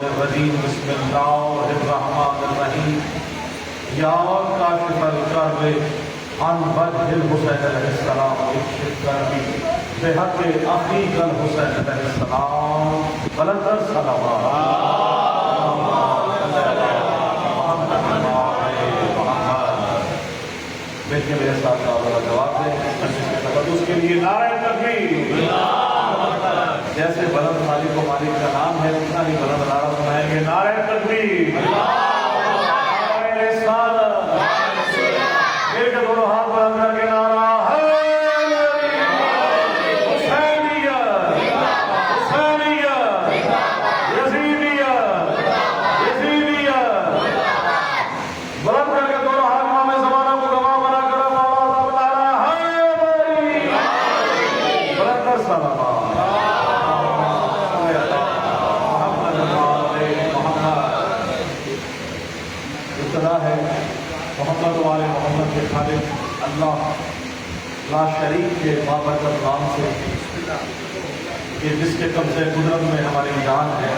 الرجیم بسم اللہ الرحمن الرحیم یا کاشف الکرب عن وجہ الحسین علیہ السلام اکشف کربی بحق اخیک الحسین علیہ السلام بلند صلوات بیٹھے میرے ساتھ جواب دیں تقدس کے لیے نعرہ تکبیر، جیسے بلند خالق و مالک کا نام ہے اتنا ہی بلند نعرہ سنائیں گے نعرہ تکبیر، نعرہ رسالت، مل کے دونوں ہاتھ بلند کر کے نعرہ محمد و آل محمد کے خالق اللہ لا شریک کے بابرکت نام سے کہ جس کے قبضے قدرت میں ہماری جان ہے،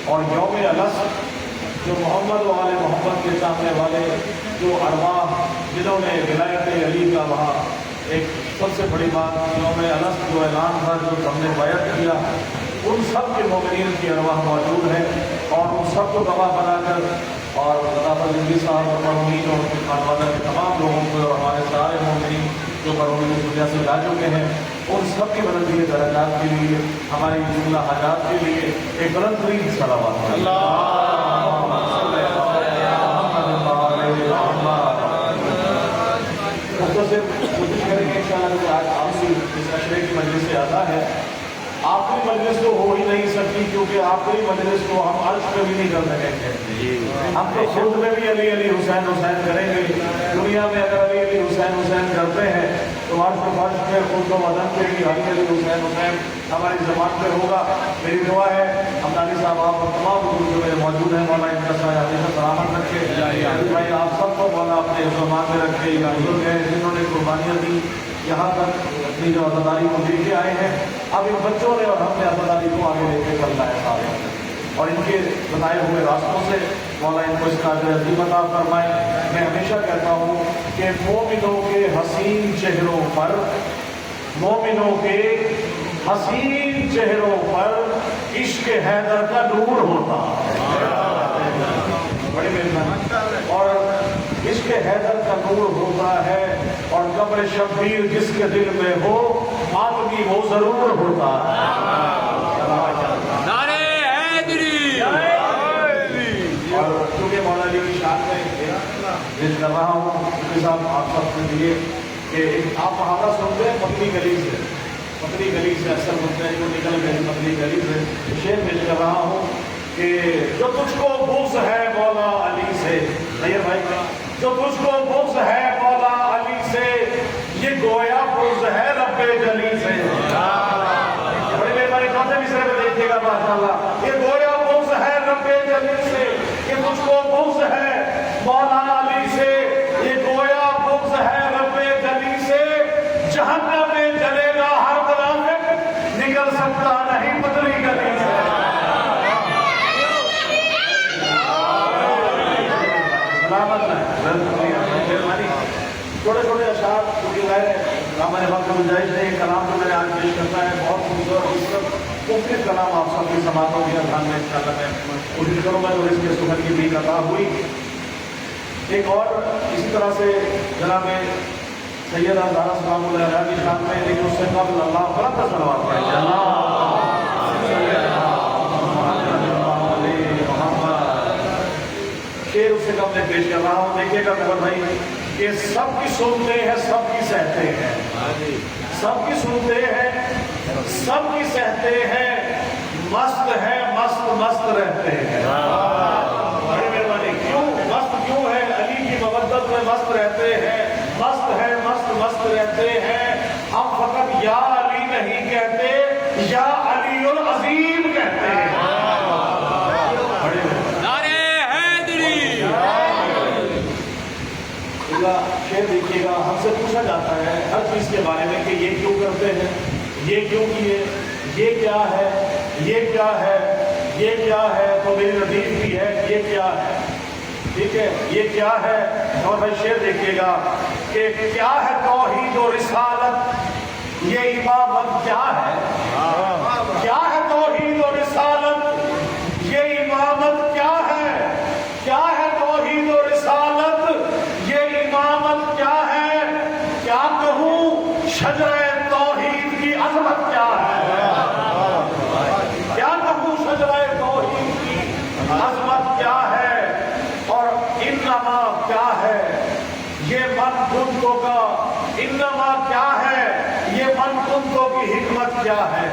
اور یوم الست جو محمد و آل محمد کے چاہنے والے جو ارواح جنہوں نے ولایت علی کا وہاں ایک سب سے بڑی بات یوم الست جو اعلان تھا جو ہم نے بیعت کیا، ان سب کے مومنین کی ارواح موجود ہے، اور ان سب کو گواہ بنا کر اور خطابہ زندگی صاحب اور مرحومین اور خانوادہ کے تمام لوگوں کو اور ہمارے سارے مومنین جو مرحومین دنیا سے جا چکے ہیں ان سب کی بلندی درجات کے لیے ہماری جملہ حاجات کے لیے ایک بلند ترین صلوات مختصر کوشش کریں گے انشاءاللہ کہ آج آپ سے اس اشرے کی مجلس سے آتا ہے، آخری مجلس تو ہو ہی نہیں سکتی کیونکہ آخری مجلس کو ہم عرش پہ بھی نہیں کر سکیں گے، ہم تو خود میں بھی علی علی حسین حسین کریں گے، دنیا میں اگر علی علی حسین حسین کرتے ہیں تو عرش پہ فرش پہ خود و بدن پہ بھی علی علی حسین حسین ہماری زبان پہ ہوگا۔ میری دعا ہے ہمدانی صاحب آپ اور تمام لوگ جو میرے موجود ہیں مولا ان کا سایہ ہمیشہ سلامت رکھے، بھائی آپ سب کو مولا اپنے زبان میں رکھے، یا بزرگ ہیں جنہوں نے قربانیاں دی یہاں تک اپنی جو عزاداری کو دے کے آئے ہیں، اب ان بچوں نے اور ہم نے عزاداری کو آگے لے کے چلنا ہے سارے، اور ان کے بتائے ہوئے راستوں سے مولا ان کو اس کا عظیم عطا فرمائے۔ میں ہمیشہ کہتا ہوں کہ مومنوں کے حسین چہروں پر، مومنوں کے حسین چہروں پر عشق حیدر کا نور ہوتا ہے، بڑی مہربانی، اور عشق حیدر کا نور ہوتا ہے، اور قبر شبیر جس کے دل میں ہو آدمی وہ ضرور ہوتا ہے۔ نعرہ حیدری، اور چونکہ مولا علی کی شان میں جس کر رہا ہوں کیونکہ صاحب آپ سب کے لیے کہ آپ محاورہ سنتے ہیں پتلی گلی سے اکثر سنتے ہیں جو نکل گئے پتلی گلی سے، شعر پیش کر رہا ہوں کہ جو تجھ کو بغض ہے مولا علی سے، نہیں بھائی جو تجھ کو بغض ہے مولا علی سے، یہ گویا بغض ہے رب جلی سے۔ بڑی مہربانی چوتھے مصرے میں دیکھیے گا ماشاءاللہ، یہ گویا بغض ہے رب جلی سے، یہ تجھ کو بغض ہے مولا علی سے، یہ گویا بغض ہے رب جلی سے، جہنم میں جلے گا ہر منافق نکل سکتا نہیں پتلی گلی سے۔ چھوٹے چھوٹے اشعار کیونکہ ظاہر ہے ہمارے وقت میں گنجائش نہیں، کلام جو میں نے آج پیش کرتا ہے بہت خوبصورت مختلف کلام آپ سب کی سماعتوں کی اذہان میں انشاءاللہ میں کوشش کروں گا جو اس کے سخن کی بھی عطا ہوئی۔ ایک اور اسی طرح سے جناب سیدہ زہرا سلام اللہ علیہ کی شان میں، لیکن اس سے قبل اللہ بلند صلوات پڑھیں شعر اس سے قبل پیش کر رہا ہوں، دیکھیے گا میرا بھائی کہ سب کی سنتے ہیں سب کی سہتے ہیں، سب کی سنتے ہیں سب کی سہتے ہیں، مست ہے مست مست رہتے ہیں۔ بڑی مہربانی، کیوں مست کیوں ہے؟ علی کی مودت میں مست رہتے ہیں، مست ہے مست مست رہتے ہیں، ہم فقط یا علی نہیں کہتے، یا علی العظیم کہتے ہیں۔ شعر دیکھیے گا، ہم سے پوچھا جاتا ہے ہر چیز کے بارے میں کہ یہ کیوں کرتے ہیں، یہ کیوں کیے، یہ کیا ہے، یہ کیا ہے، یہ کیا ہے؟ تو میری ردیف بھی ہے یہ کیا ہے، ٹھیک ہے، یہ کیا ہے؟ اور بھائی شعر دیکھیے گا کہ کیا ہے توحید و رسالت، یہ امامت کیا ہے، کیا ہے توحید و رسالت، یہ امامت کیا ہے، کیا ہے توحید و رسالت، یہ امامت کیا ہے، کیا کہوں شجرہ توحید کی عظمت کیا ہے، کیا کہوں شجرہ توحید کی عظمت کیا ہے، اور انما کیا ہے یہ من کنتوں کا، انما کیا ہے یہ من کنتوں کی حکمت کیا ہے،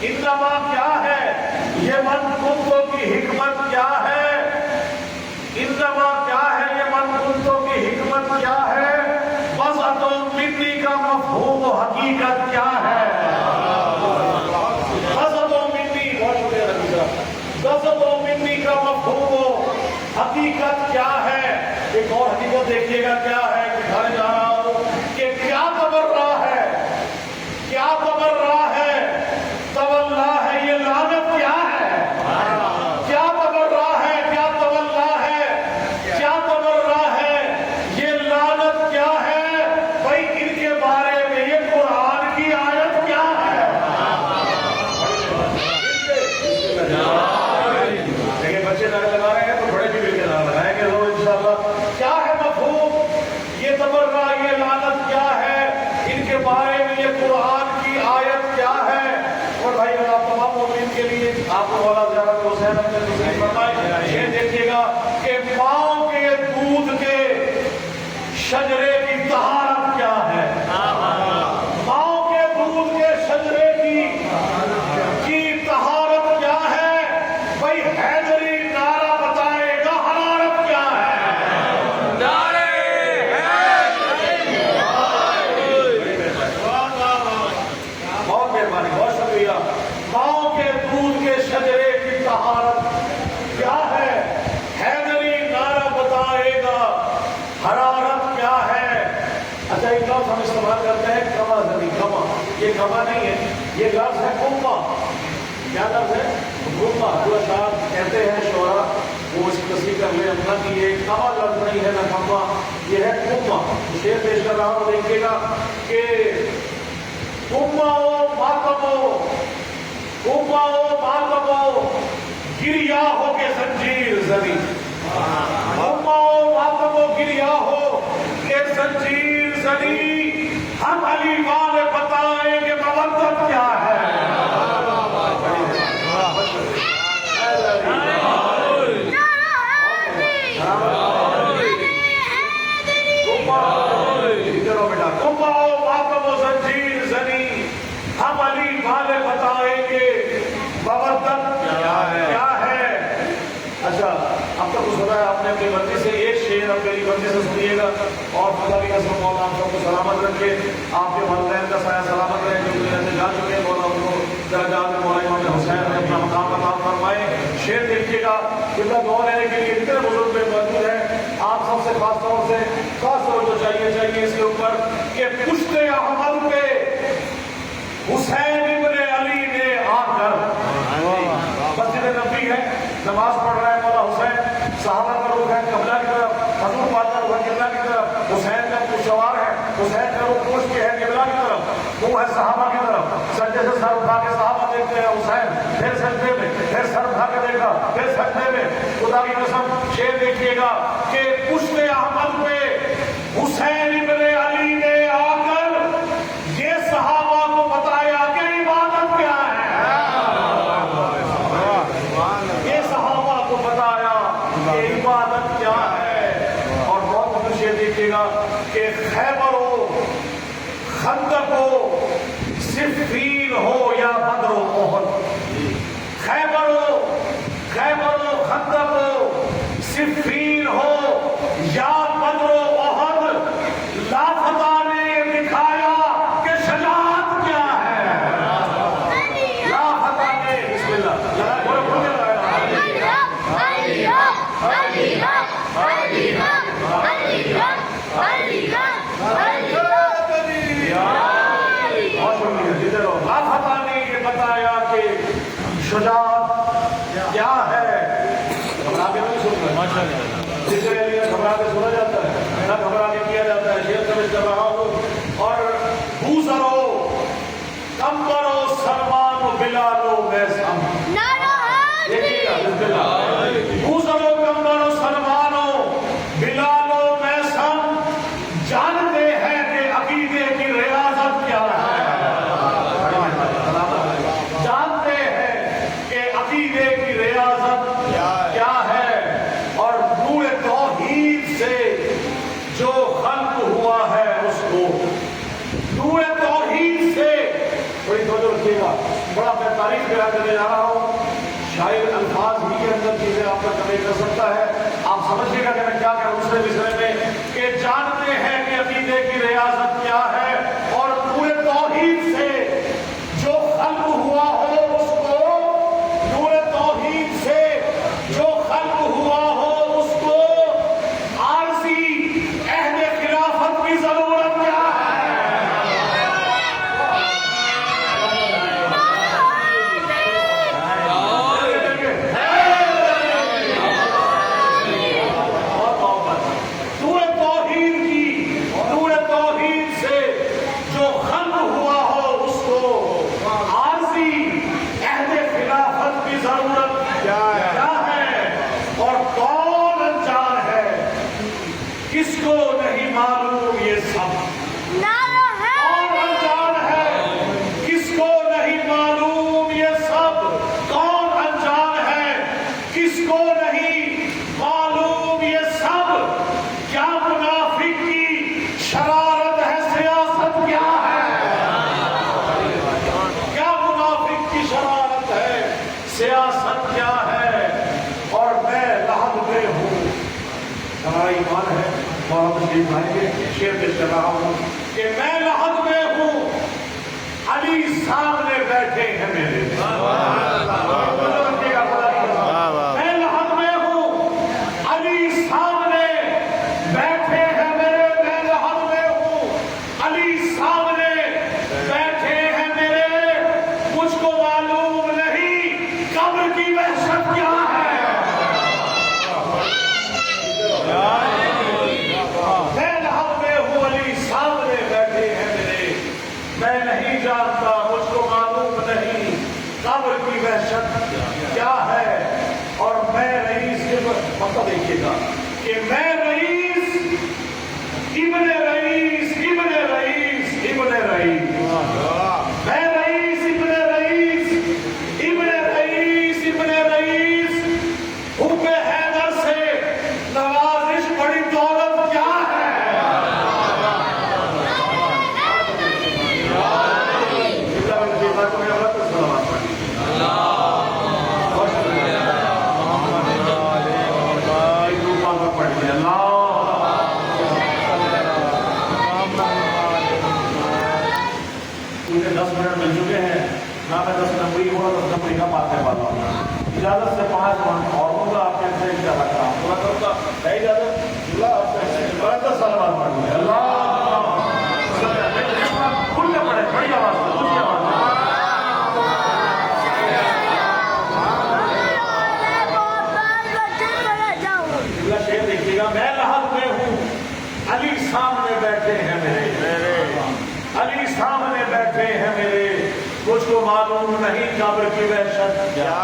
انما کیا ہے یہ من کنتوں کی حکمت کیا ہے، انما کیا ہے یہ من کنتوں کی حکمت کیا ہے، وسعت و منی کا مفہوم و حقیقت کیا ہے، وسعت و منی، بہت شکریہ ربی صاحب، وسعت و منی کا مفہوم و حقیقت کیا ہے۔ ایک اور حقیقت دیکھیے گا کیا ہے کہ گھر جا رہا ہوں کہ کیا تبرہ ہے، کیا تبرہ ہے، تولا ہے، یہ لعنت کیا ہے، کیا تبرہ ہے، کیا تولا ہے، کیا تبرہ ہے، یہ لعنت کیا ہے، بھائی ان کے بارے میں یہ قرآن کی آیت کیا ہے، دیکھیں بچے نعرے لگا رہے ہیں تو بڑے بھی مل کے نعرے لگائیں گے ضرور انشاءاللہ۔ کیا ہے مفہوم، یہ تبرہ، یہ لعنت کیا ہے، ان کے بارے میں یہ قرآن کی آیت کیا ہے۔ اور بھائی اگر آپ تمام مومنین کے لیے آپ کو والا زیارت حسین اپنے تسلیم فرمائے، یہ دیکھیے گا کہ ماں کے دودھ کے شجرے کی طہارت کیا ہے، ماں کے دودھ کے شجرے کی طہارت کیا ہے، بھائی حیدری نعرہ بتائے گا حرارت کیا ہے، بہت مہربانی، بہت شکریہ۔ ماں کے دودھ کے شجرے کی طہارت کیا ہے، حیدری نعرہ بتائے گا حرارت کیا ہے۔ اچھا ایک لفظ ہم استعمال کرتے ہیں کما زنی، کما، یہ کما نہیں ہے، یہ لفظ ہے کما۔ کیا لفظ ہے؟ کما۔ جو اشعار کہتے ہیں شعراء وہ اس کی تصحیح کر لیں اپنا کہ یہ کما لفظ نہیں ہے نہ کما، یہ ہے کما۔ شعر پیش کر رہا ہوں، دیکھیے گا کہ کماؤ ماتمو، کماؤ ماتمو، گریا ہو کے زنجیر زنی، کماؤ ماتمو گریا ہو کے زنجیر زنی، ہم علی والے بتائیں گے مودت کیا ہے۔ کماؤ ماتمو زنجیر زنی، ہم علی والے بتائیں گے مودت کیا ہے۔ اچھا اب تک تو سنا ہے آپ نے اپنی مرضی سے، ایک شعر اب میری مرضی سے سنیے گا، اور خدا کی قسم مولا آپ سب کو سلامت رکھے، آپ کے والدین کا سایہ سلامت رہے جو دنیا سے جا چکے ہیں، مولا ان کو درجات میں مولا امام حسین نے اپنا مقام عطا فرمائے۔ شعر دیکھیے گا، قبلہ دعا لینے کے لیے اتنے بزرگ میں موجود ہیں، آپ سب سے خاص طور جو چاہیے اس کے اوپر کہ پشت احمد پہ حسین ابن علی نے آ کر، مسجد نبی ہے، نماز پڑھ رہے ہیں مولا حسین، صحابہ کا رخ ہے قبلہ کی طرف، حضور پاک کا رخ ہے قبلہ کی طرف، حسین کا منہ سوار ہے، حسین کا رخ پشت کے ہے قبلہ کی طرف، منہ ہے صحابہ کی طرف، سجدے سے سر اٹھا کے صحابہ دیکھتے ہیں حسین، پھر سجدے میں، پھر سر اٹھا کے دیکھا، پھر سجدے میں۔ خدا کی قسم شعر دیکھیے گا کہ پشت احمد پہ حسین ابن علی نے آ کر یہ صحابہ کو بتایا کہ عبادت کیا ہے، یہ صحابہ کو بتایا کہ عبادت کیا ہے۔ اور بہت مدر شعر دیکھیے گا کہ خیبر ہو، خندق ہو، صفین ہو یا بدر و احد، خیبر ہو، خندق ہو، صفین ہو یا بدر و احد، لافتہ نے دکھایا کہ شجاعت کیا ہے، لافتہ نے، بسم اللہ لافتہ نے یہ بتایا کہ شجاعت ذکر علی گھبرا کے سنا جاتا ہے نہ گھبرا کے کیا جاتا ہے شیخ سمجھ کر رہا ہوں اور بوزرو کمبرو سلمان و بلالو میں سم دیکھیے گا بسم اللہ بوزرو کمبرو سلمانو بلالو میں سم جانتے ہیں کہ عقیدے کی ریاضت کیا ہے جانتے ہیں کہ عقیدے کی ریاضت کیا ہے اور نور توحید سے جو خلق ہوا ہے اس کو نور توحید سے بڑی توجہ رکھیے گا بڑا میں تعریف بیان کرنے جا رہا ہوں شاعر الفاظ ہی کے اندر چیزیں آپ کا کنوے کر سکتا ہے آپ سمجھیے گا کہ میں کیا کہہ دوسرے مصرے میں کہ جانتے ہیں کہ عقیدے کی ریاضت کیا ہے اور نور توحید سے جو خلق ہوا ہو اس کو نور توحید سے جو خلق ہوا ہو اس کو عارضی عہد خلافت کی ضرورت کیا ہے کس کو نہیں معلوم یہ سب کون انجان ہے کس کو نہیں معلوم یہ سب کون انجان ہے کس کو نہیں معلوم یہ سب کیا منافق کی شرارت ہے سیاست کیا ہے کیا منافق کی شرارت ہے سیاست کیا ہے اور میں لحد میں ہوں ہمارا ایمان ہے مولانا تشریف بھائی کے شعر پیش کر رہا ہوں کہ میں لحد میں ہوں علی سامنے بیٹھے ہیں میرے میں لحد میں ہوں علی سامنے بیٹھے ہیں میرے میں لحد میں ہوں علی سامنے بیٹھے ہیں میرے مجھ کو معلوم نہیں قبر کی وحشت کیا ہے میں لحد میں ہوں علی سامنے بیٹھے ہیں میرے میں نہیں جانتا مجھ کو معلوم نہیں قبر کی وحشت کیا ہے اور میں رئیس کے مطلب دیکھیے گا کہ میں رئیس ابن رئیس ابن رئیس ابن رئیس میں رئیس ابن رئیس ابن رئیس ابن رئیس حب حیدر سے نوازش بڑی دولت کیا ہے مجھے 10 منٹ مل چکے ہیں نہ میں 10 نمبری ہوں 10 نمبری کا بات کرنے والا ہوں اجازت سے 5 منٹ اور ہوگا آپ کے سے اجازت رکھ رہا ہوں تھوڑا کرتا ہے اجازت اللہ آپ سے 10 سال بعد پڑھ لیں اللہ کھل کے پڑھے بڑی آواز سے کچھ آواز شعر دیکھیے گا میں لحد میں ہوں علی سامنے بیٹھے ہیں میرے علی سامنے بیٹھے ہیں میرے کچھ کو معلوم نہیں قبر کی وحشت کیا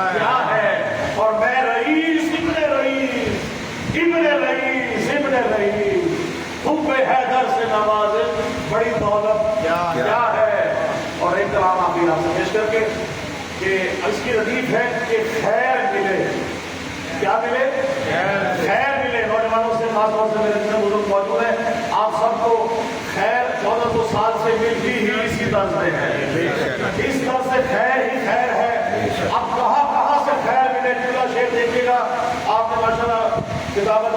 ہے اور میں رئیس ابن رئیس ابن رئیس ابن رئیس حب حیدر سے نوازش بڑی دولت کیا ہے اور ایک کلام آپ سے پیش کر کے کہ اس کی ردیف ہے کہ خیر ملے کیا ملے خیر ملے نوجوانوں سے خاص طور سے میرے جتنے بزرگ موجود ہیں آپ سب کو خیر 1400 سال سے ملتی ہی اسی طرز سے ہے اس طرح سے خیر ہی خیر ہے اب کہاں سے خیر ملے پورا شعر دیکھیے گا آپ نے ماشاءاللہ کتابت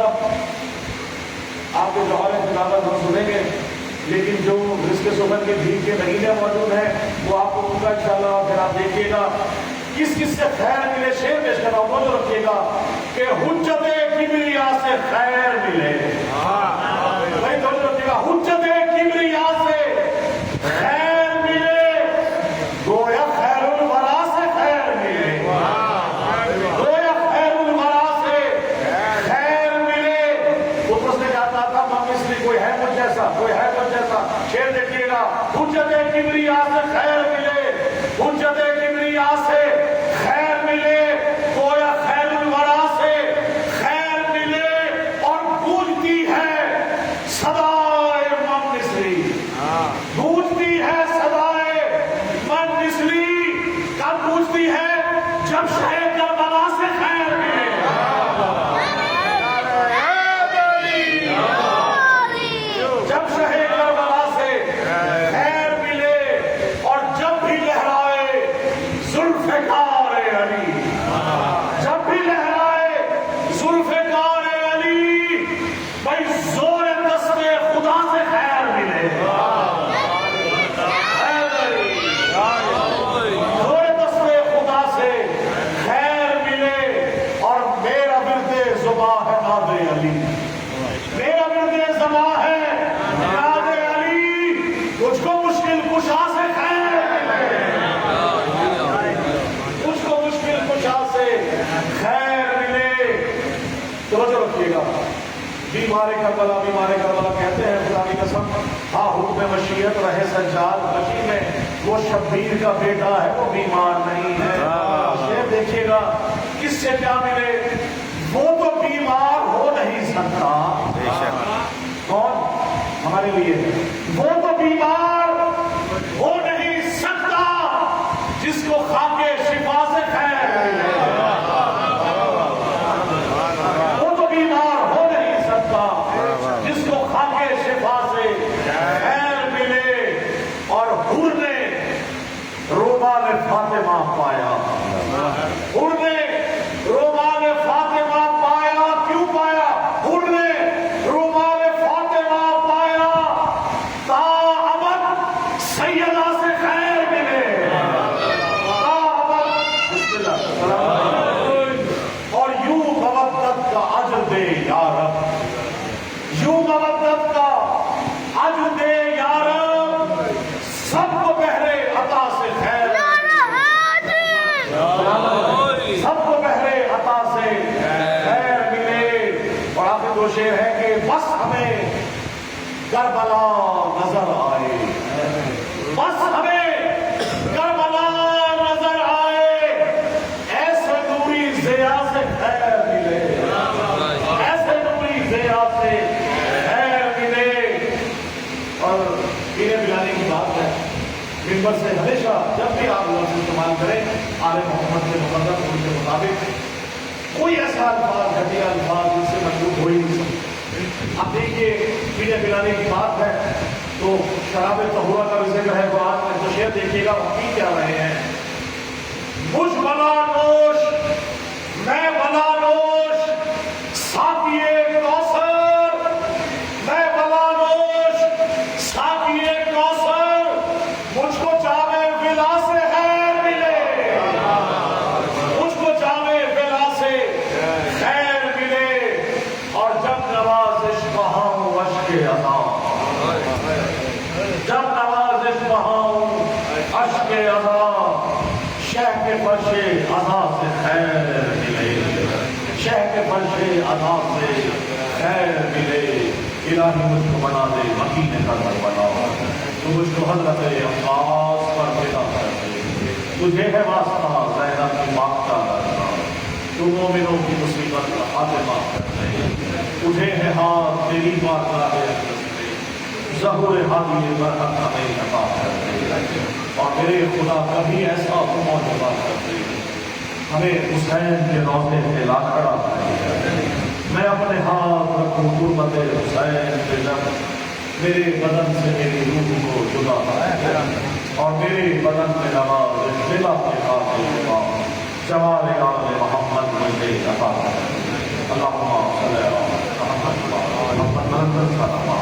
آپ کے جوہر کتابت ہم سنیں گے لیکن جو رزق سخن کے بھیگ کے مہینے موجود ہیں وہ آپ کو دوں گا انشاءاللہ پھر آپ دیکھیے گا کس کس سے خیر ملے شعر پیش کر رہا ہوں موجود رکھیے گا کہ حجت کبریا سے خیر ملے بھائی موجود رکھیے گا حجت کبریا سے خیر ملے گویا خیر الورا سے خیر ملے گویا خیر الورا سے خیر توجہ رکھیے گا. بیمار کربلا کہتے ہیں خدا کی قسم ہاں حکم مشیت رہے سجاد بچی میں وہ شبیر کا بیٹا ہے وہ بیمار نہیں ہے. یہ دیکھیے گا کس سے کیا ملے, وہ تو بیمار ہو نہیں سکتا. کون ہمارے لیے وہ تو بیمار ہو نہیں سکتا جس کو کھا کے شفا سے خیر ملے. وہ تو بیمار ہو نہیں سکتا جس کو کھا کے شفا سے خیر ملے. اور حور نے رومال فاطمہ پایا. حور نے رومال فاطمہ پایا. کیوں پایا؟ حور نے رومال فاطمہ پایا تا ابد سیدہ سے خیر ملے. تا ابد بسم اللہ. اور یوں مودت کا اجر دے یا رب, یوں مودت کا اجر دے یا رب, سب کو بہرے عطا سے خیر, سب کو بہرے عطا سے خیر ملے. اور آخر دو شعر ہے کہ بس ہمیں کربلا نظر آئے, بس ہمیں کربلا نظر آئے, ایسے نوری ضیا سے خیر ملے, ایسے نوری ضیا سے خیر ملے. اور پینے پلانے کی بات ہے, ممبر سے ہمیشہ جب بھی آپ لفظ استعمال کریں آل محمد کے مقدس ان کے مطابق کوئی ایسا الفاظ گھٹیا الفاظ جس سے مشروط ہو ہی نہیں سکتا. اب دیکھیے پینے پلانے کی بات ہے تو شراب طہورہ کا بھی ذکر ہے, تو آج میں تو شعر دیکھیے گا وہ پی کیا رہے ہیں. مجھ بلا نوش میں بلا نوش ساقیے کوثر, میں بلا نوش ساقیے کوثر, مجھ کو جامع ولا سے خیر ملے, مجھ کو جامع ولا سے خیر ملے. اور جب نوازش بہاؤں اشک عطا, جب نوازش بہاؤں اشک عطا, شہ کے فرش عطا سے خیر ملے, شہ کے فرش عطا سے خیر ملے. الہی مجھ کو بنا دے مکین کربلا, تو مجھ کو حضرت عباس پر فدا کر دے. تجھے ہے واسطہ زینب کی مانگتا کرنا, تو مومنوں کی مصیبت کا خاتمہ کر دے. تجھے ہے ہاتھ تیری بارگاہ اقدس میں, ظہور ہادی برحق ہمیں عطا کر دے. اور میرے خدا کبھی ایسا معجزہ کر دے ہمیں حسین کے روضے پہ لا کھڑا کر دے. میں اپنے ہاتھ رکھوں غربت حسین پہ جب میرے بدن سے میری روح کو جدا کر, اور میرے بدن میں نواز بلا کے خاطر جمال آل محمد مجھے عطا کر. اللہم صلی علی محمد و علی محمد.